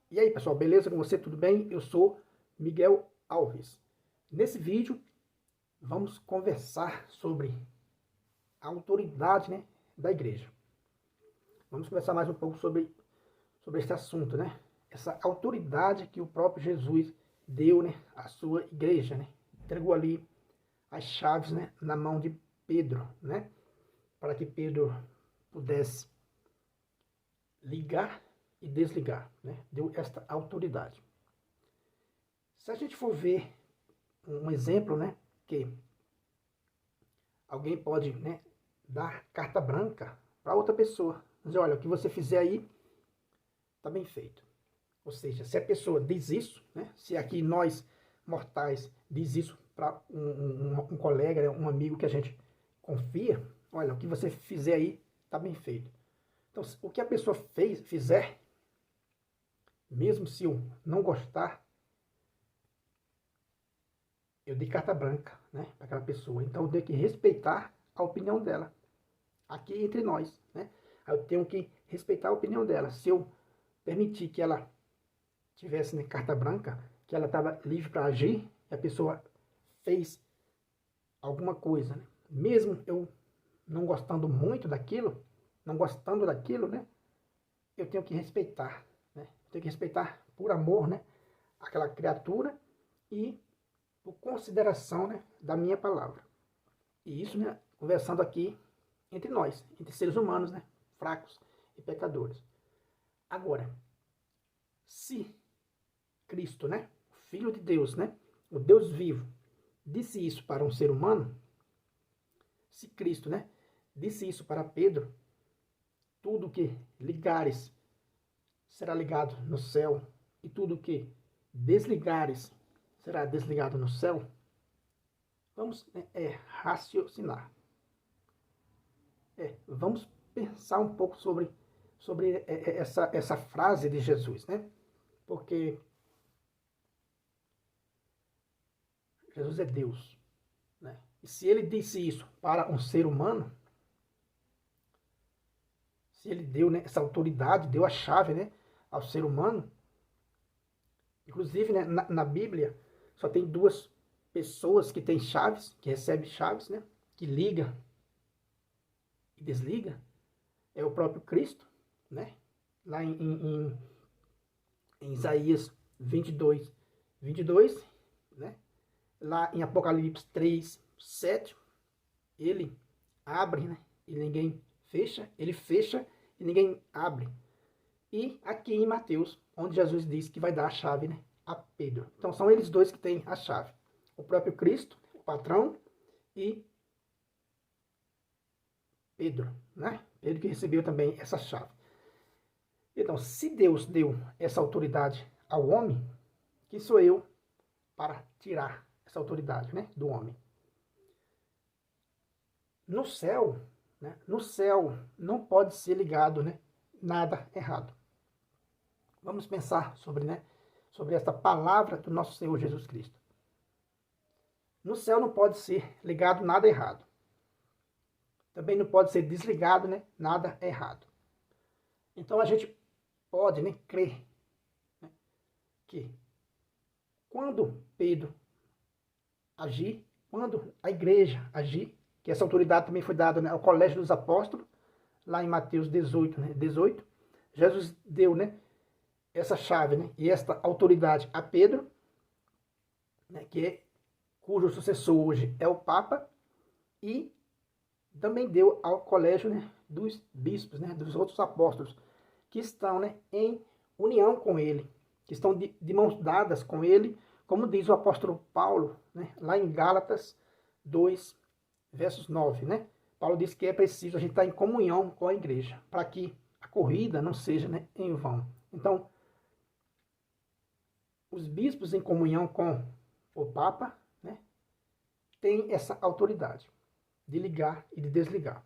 E aí, pessoal, beleza com você? Tudo bem? Eu sou Miguel Alves. Nesse vídeo, vamos conversar sobre a autoridade, né, da igreja. Vamos conversar mais um pouco sobre esse assunto, né? Essa autoridade que o próprio Jesus deu, né, à sua igreja, né? Entregou ali as chaves, né, na mão de Pedro, né? Para que Pedro pudesse ligar e desligar, né? Deu esta autoridade. Se a gente for ver um exemplo, né, que alguém pode, né, dar carta branca para outra pessoa, dizer, olha, o que você fizer aí está bem feito. Ou seja, se a pessoa diz isso, né, se aqui nós mortais diz isso para um colega, né, um amigo que a gente confia, olha, o que você fizer aí está bem feito. Então, o que a pessoa fizer, mesmo se eu não gostar, eu dei carta branca, né, para aquela pessoa. Então eu tenho que respeitar a opinião dela. Aqui entre nós, né? Eu tenho que respeitar a opinião dela. Se eu permitir que ela tivesse, né, carta branca, que ela estava livre para agir, e a pessoa fez alguma coisa, né? Mesmo eu não gostando muito daquilo, não gostando daquilo, né? Eu tenho que respeitar, né? Eu tenho que respeitar por amor, né, aquela criatura e por consideração, né, da minha palavra. E isso, né, conversando aqui entre nós, entre seres humanos, né, fracos e pecadores. Agora, se Cristo, né, o Filho de Deus, né, o Deus vivo, disse isso para um ser humano, se Cristo, né, disse isso para Pedro, tudo que ligares será ligado no céu e tudo que desligares será desligado no céu, vamos, né, raciocinar. Vamos pensar um pouco sobre essa frase de Jesus, né? Porque Jesus é Deus, né? E se ele disse isso para um ser humano, se ele deu, né, essa autoridade, deu a chave, né, ao ser humano, inclusive, né, na Bíblia só tem duas pessoas que têm chaves, que recebem chaves, né, que liga e desliga, é o próprio Cristo, né? Lá em Isaías 22, né? Lá em Apocalipse 3, 7, ele abre, né, e ninguém fecha, ele fecha e ninguém abre. E aqui em Mateus, onde Jesus diz que vai dar a chave, né, a Pedro. Então são eles dois que têm a chave. O próprio Cristo, o patrão, e Pedro, né? Pedro que recebeu também essa chave. Então, se Deus deu essa autoridade ao homem, quem sou eu para tirar essa autoridade, né, do homem? No céu, né, no céu não pode ser ligado, né, nada errado. Vamos pensar sobre esta palavra do nosso Senhor Jesus Cristo. No céu não pode ser ligado nada errado. Também não pode ser desligado, né, nada errado. Então a gente pode, né, crer, né, que quando Pedro agir, quando a igreja agir, que essa autoridade também foi dada, né, ao colégio dos apóstolos, lá em Mateus 18, né, 18, Jesus deu, né, essa chave, né, e esta autoridade a Pedro, né, cujo sucessor hoje é o Papa, e também deu ao colégio, né, dos bispos, né, dos outros apóstolos, que estão, né, em união com ele, que estão de mãos dadas com ele, como diz o apóstolo Paulo, né, lá em Gálatas 2, versos 9, né? Paulo diz que é preciso a gente estar em comunhão com a igreja, para que a corrida não seja, né, em vão. Então, os bispos em comunhão com o Papa, né, têm essa autoridade de ligar e de desligar.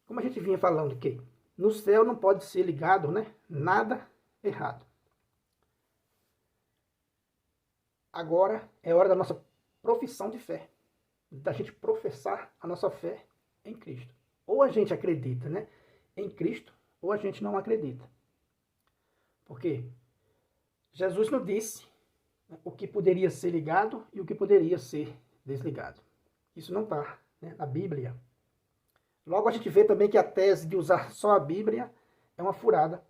Como a gente vinha falando que no céu não pode ser ligado, né, nada errado. Agora é hora da nossa profissão de fé, da gente professar a nossa fé em Cristo. Ou a gente acredita, né, em Cristo, ou a gente não acredita. Porque Jesus não disse o que poderia ser ligado e o que poderia ser desligado. Isso não está, né, na Bíblia. Logo a gente vê também que a tese de usar só a Bíblia é uma furada,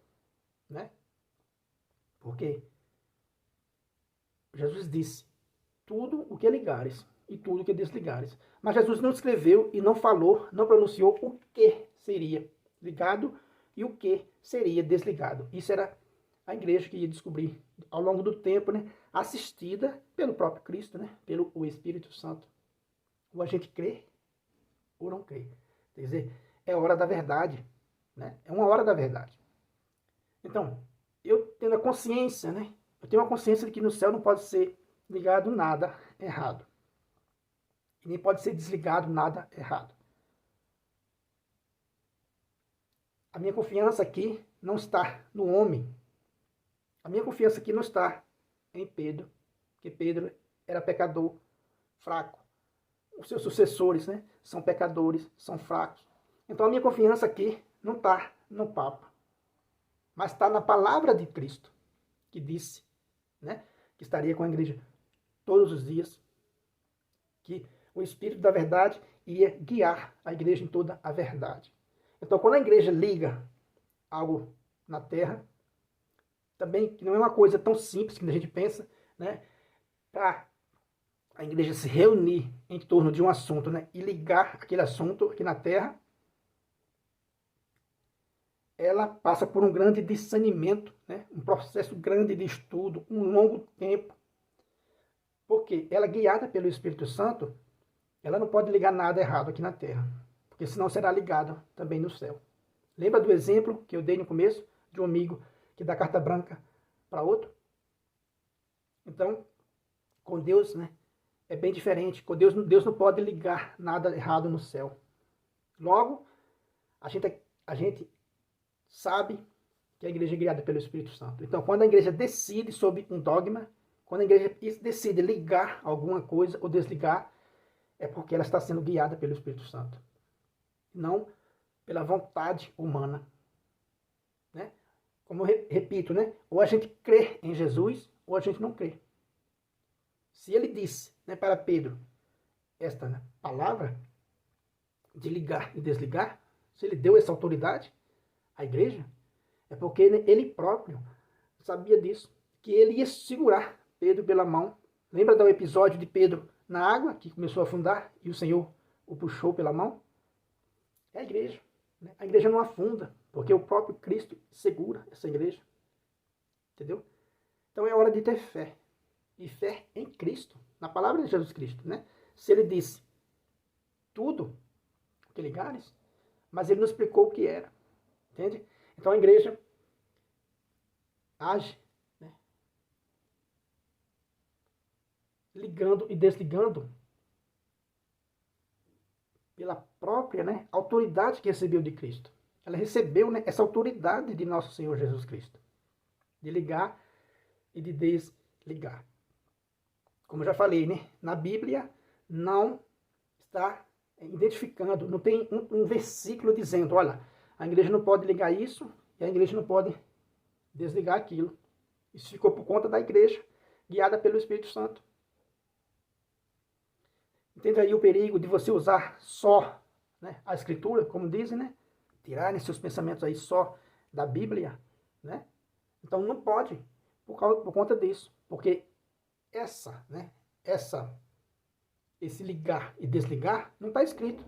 né? Porque Jesus disse, tudo o que ligares e tudo o que desligares. Mas Jesus não escreveu e não falou, não pronunciou o que seria ligado e o que seria desligado. Isso era a igreja que ia descobrir ao longo do tempo, né, assistida pelo próprio Cristo, né, pelo o Espírito Santo. Ou a gente crê ou não crê. Quer dizer, é hora da verdade, né? É uma hora da verdade. Então, eu tendo a consciência, né? Eu tenho a consciência de que no céu não pode ser ligado nada errado. E nem pode ser desligado nada errado. A minha confiança aqui não está no homem. A minha confiança aqui não está em Pedro, porque Pedro era pecador, fraco. Os seus sucessores, né, são pecadores, são fracos. Então a minha confiança aqui não está no Papa, mas está na palavra de Cristo, que disse, né, que estaria com a igreja todos os dias, que o Espírito da verdade ia guiar a igreja em toda a verdade. Então quando a igreja liga algo na terra, também que não é uma coisa tão simples que a gente pensa, né, para a igreja se reunir em torno de um assunto, né, e ligar aquele assunto aqui na terra, ela passa por um grande discernimento, né, um processo grande de estudo, um longo tempo, porque ela, guiada pelo Espírito Santo, ela não pode ligar nada errado aqui na terra, porque senão será ligado também no céu. Lembra do exemplo que eu dei no começo, de um amigo que dá carta branca para outro? Então, com Deus, né, é bem diferente. Com Deus não pode ligar nada errado no céu. Logo, a gente sabe que a igreja é guiada pelo Espírito Santo. Então, quando a igreja decide sobre um dogma, quando a igreja decide ligar alguma coisa ou desligar, é porque ela está sendo guiada pelo Espírito Santo. Não pela vontade humana. Né? Como eu repito, né? Ou a gente crê em Jesus, ou a gente não crê. Se ele disse, né, para Pedro esta, né, palavra de ligar e desligar, se ele deu essa autoridade à igreja, é porque ele próprio sabia disso, que ele ia segurar Pedro pela mão. Lembra do episódio de Pedro na água, que começou a afundar e o Senhor o puxou pela mão? É a igreja. Né? A igreja não afunda, porque o próprio Cristo segura essa igreja. Entendeu? Então é hora de ter fé. E fé em Cristo, na palavra de Jesus Cristo, né? Se ele disse tudo que ligares, mas ele não explicou o que era, entende? Então a igreja age, né, ligando e desligando pela própria, né, autoridade que recebeu de Cristo. Ela recebeu, né, essa autoridade de nosso Senhor Jesus Cristo, de ligar e de desligar. Como eu já falei, né, na Bíblia não está identificando, não tem um versículo dizendo, olha, a igreja não pode ligar isso e a igreja não pode desligar aquilo. Isso ficou por conta da igreja, guiada pelo Espírito Santo. Entende aí o perigo de você usar só, né, a Escritura, como dizem, né? Tirarem seus pensamentos aí só da Bíblia, né? Então não pode, por conta disso. Porque né, esse ligar e desligar não está escrito.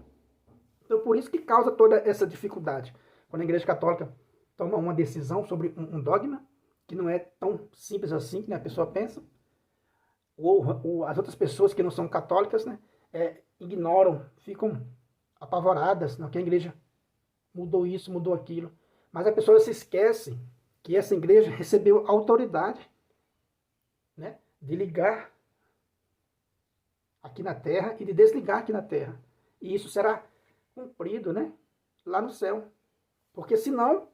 Então por isso que causa toda essa dificuldade. Quando a Igreja Católica toma uma decisão sobre um dogma, que não é tão simples assim, que, né, a pessoa pensa, ou as outras pessoas que não são católicas, né, ignoram, ficam apavoradas, não, que a igreja mudou isso, mudou aquilo. Mas a pessoa se esquece que essa igreja recebeu autoridade, né, de ligar aqui na terra e de desligar aqui na terra. E isso será cumprido, né, lá no céu. Porque senão,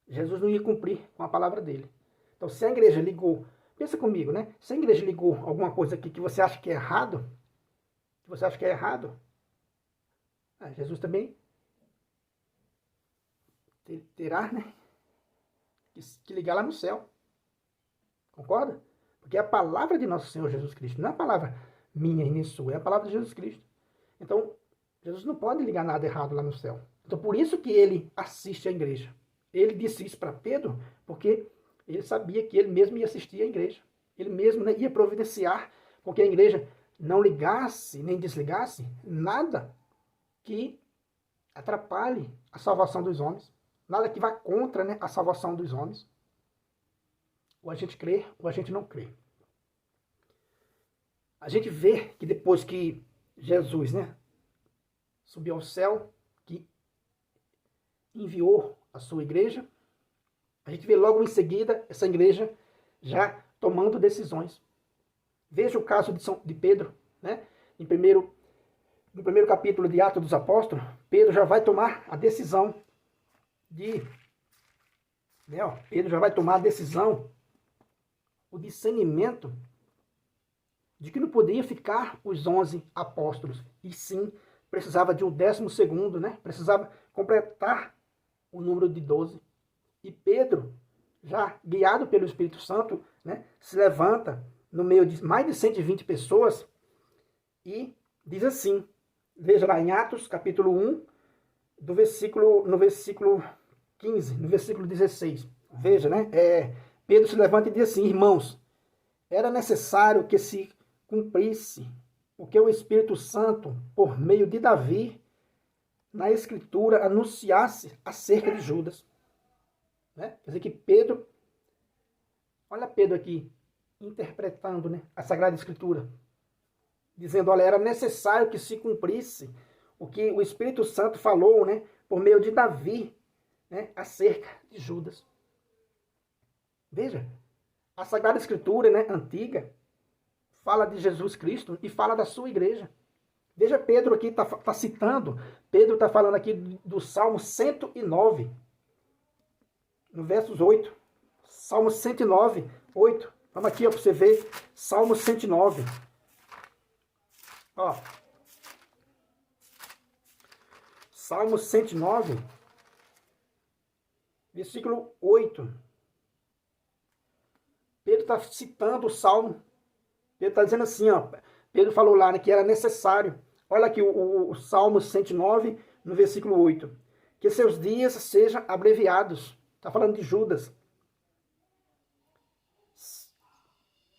Jesus não ia cumprir com a palavra dele. Então, se a igreja ligou, pensa comigo, né? Se a igreja ligou alguma coisa aqui que você acha que é errado, Jesus também terá, né, que ligar lá no céu. Concorda? Porque é a palavra de nosso Senhor Jesus Cristo, não é a palavra minha e nem sua, é a palavra de Jesus Cristo. Então, Jesus não pode ligar nada errado lá no céu. Então, por isso que ele assiste à igreja. Ele disse isso para Pedro, porque ele sabia que ele mesmo ia assistir à igreja. Ele mesmo, né, ia providenciar com que a igreja não ligasse, nem desligasse nada que atrapalhe a salvação dos homens. Nada que vá contra, né, a salvação dos homens. Ou a gente crê, ou a gente não crê. A gente vê que depois que Jesus, né, subiu ao céu, que enviou a sua igreja, a gente vê logo em seguida essa igreja já tomando decisões. Veja o caso de Pedro, né? No primeiro capítulo de Atos dos Apóstolos, Pedro já vai tomar a decisão Pedro já vai tomar a decisão, o discernimento de que não poderia ficar os 11 apóstolos, e sim precisava de um 12º, né? Precisava completar o número de 12. E Pedro, já guiado pelo Espírito Santo, né, se levanta no meio de mais de 120 pessoas e diz assim, veja lá em Atos, capítulo 1, no versículo 15, no versículo 16. Veja, né? Pedro se levanta e diz assim, irmãos, era necessário que se cumprisse o que o Espírito Santo, por meio de Davi, na Escritura, anunciasse acerca de Judas. Né? Quer dizer que Pedro, olha Pedro aqui, interpretando, né, a Sagrada Escritura, dizendo, olha, era necessário que se cumprisse o que o Espírito Santo falou, né, por meio de Davi, né, acerca de Judas. Veja, a Sagrada Escritura, né, antiga, fala de Jesus Cristo e fala da sua igreja. Veja, Pedro aqui está citando, Pedro está falando aqui do Salmo 109, no versos 8. Salmo 109, 8. Vamos aqui para você ver, Salmo 109. Ó. Salmo 109, versículo 8. Pedro está citando o Salmo. Pedro está dizendo assim, ó. Pedro falou lá, né, que era necessário. Olha aqui o Salmo 109, no versículo 8. Que seus dias sejam abreviados. Está falando de Judas.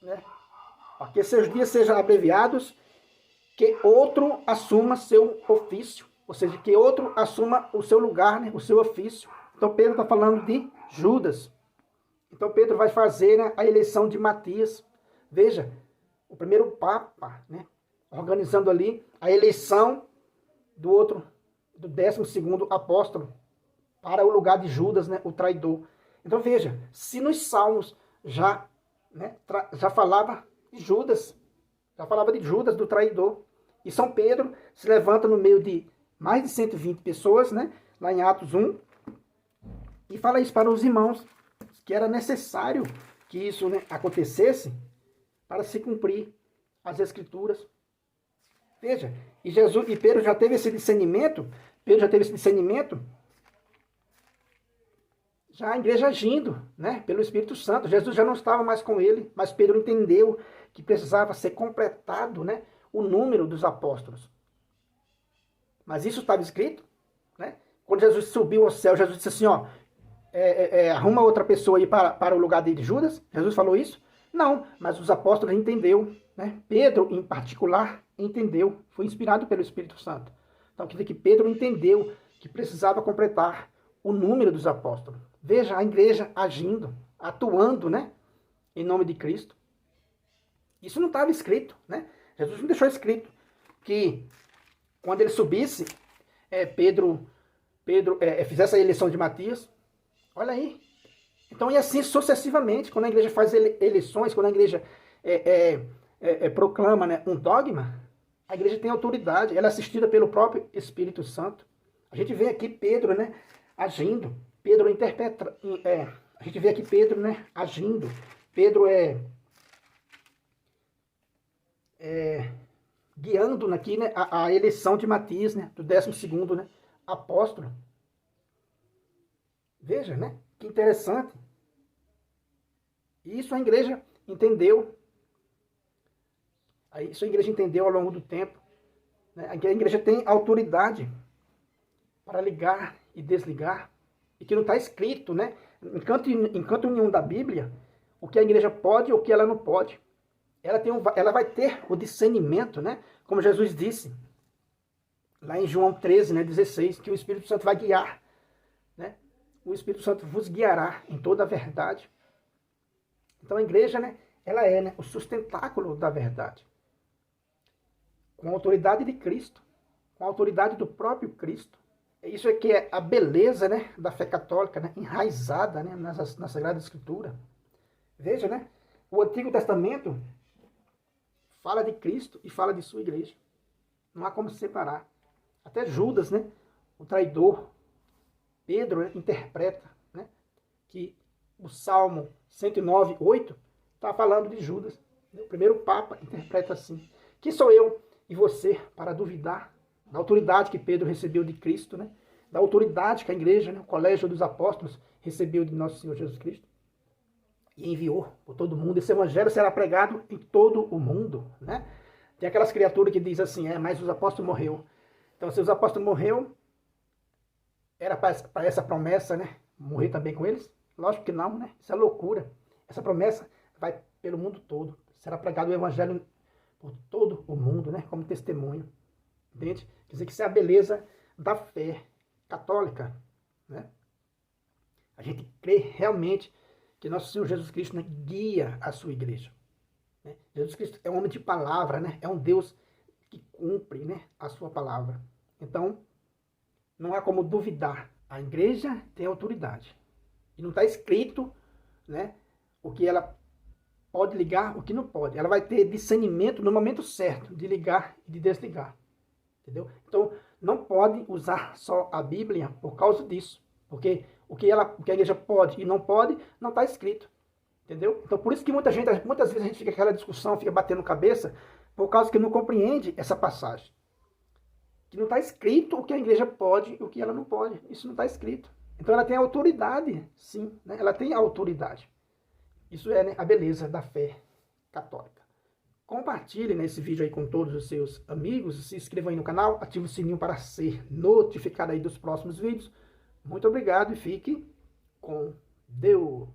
Né? Que seus dias sejam abreviados, que outro assuma seu ofício. Ou seja, que outro assuma o seu lugar, né, o seu ofício. Então Pedro está falando de Judas. Então Pedro vai fazer, né, a eleição de Matias. Veja, o primeiro Papa, né, organizando ali a eleição do 12º apóstolo para o lugar de Judas, né, o traidor. Então veja, se nos Salmos já falava de Judas, do traidor, e São Pedro se levanta no meio de mais de 120 pessoas, né, lá em Atos 1, e fala isso para os irmãos, que era necessário que isso, né, acontecesse para se cumprir as Escrituras. Veja, e Pedro já teve esse discernimento, já a igreja agindo, né, pelo Espírito Santo. Jesus já não estava mais com ele, mas Pedro entendeu que precisava ser completado, né, o número dos apóstolos. Mas isso estava escrito, né? Quando Jesus subiu ao céu, Jesus disse assim, ó, arruma outra pessoa aí para o lugar de Judas. Jesus falou isso? Não, mas os apóstolos entenderam, né? Pedro, em particular, entendeu, foi inspirado pelo Espírito Santo. Então, quer dizer que Pedro entendeu que precisava completar o número dos apóstolos. Veja a igreja agindo, atuando, né, em nome de Cristo. Isso não estava escrito, né? Jesus não deixou escrito que quando ele subisse, Pedro fizesse a eleição de Matias. Olha aí. Então, e assim sucessivamente, quando a igreja faz eleições, quando a igreja proclama, né, um dogma, a igreja tem autoridade, ela é assistida pelo próprio Espírito Santo. A gente vê aqui Pedro, né, agindo, Pedro interpreta, a gente vê aqui Pedro, né, agindo, Pedro guiando aqui, né, a eleição de Matias, né, do 12º, né, apóstolo. Veja, né, que interessante. E isso a igreja entendeu. Isso a igreja entendeu ao longo do tempo. Né? A igreja tem autoridade para ligar e desligar. E que não está escrito, né? Enquanto nenhum da Bíblia, o que a igreja pode e o que ela não pode. Ela vai ter o discernimento, né? Como Jesus disse, lá em João 13, né, 16, que o Espírito Santo vai guiar. Né? O Espírito Santo vos guiará em toda a verdade. Então a igreja, né, ela é, né, o sustentáculo da verdade. Com a autoridade de Cristo, com a autoridade do próprio Cristo. Isso é que é a beleza, né, da fé católica, né, enraizada, né, na Sagrada Escritura. Veja, né, o Antigo Testamento fala de Cristo e fala de sua igreja. Não há como se separar. Até Judas, né, o traidor, Pedro, né, interpreta, né, que o Salmo 109, 8 está falando de Judas. O primeiro Papa interpreta assim: quem sou eu e você para duvidar da autoridade que Pedro recebeu de Cristo, né? Da autoridade que a igreja, né, o colégio dos apóstolos, recebeu de nosso Senhor Jesus Cristo e enviou por todo mundo. Esse evangelho será pregado em todo o mundo. Né? Tem aquelas criaturas que dizem assim, mas os apóstolos morreu. Então, se os apóstolos morreu, era para essa promessa, né, morrer também com eles? Lógico que não, né? Isso é loucura. Essa promessa vai pelo mundo todo. Será pregado o evangelho por todo o mundo, né, como testemunho. Entende? Quer dizer que isso é a beleza da fé católica. Né? A gente crê realmente que nosso Senhor Jesus Cristo, né, guia a sua igreja. Né? Jesus Cristo é um homem de palavra, né? É um Deus que cumpre, né, a sua palavra. Então, não há como duvidar. A igreja tem autoridade. E não está escrito, né, o que ela pode ligar, o que não pode. Ela vai ter discernimento no momento certo de ligar e de desligar. Entendeu? Então, não pode usar só a Bíblia por causa disso. Porque o que a igreja pode e não pode, não está escrito. Entendeu? Então, por isso que muitas vezes a gente fica aquela discussão, fica batendo cabeça, por causa que não compreende essa passagem. Que não está escrito o que a igreja pode e o que ela não pode. Isso não está escrito. Então, ela tem autoridade, sim. Né? Ela tem autoridade. Isso é, né, a beleza da fé católica. Compartilhe, né, esse vídeo aí com todos os seus amigos, se inscreva aí no canal, ative o sininho para ser notificado aí dos próximos vídeos. Muito obrigado e fique com Deus.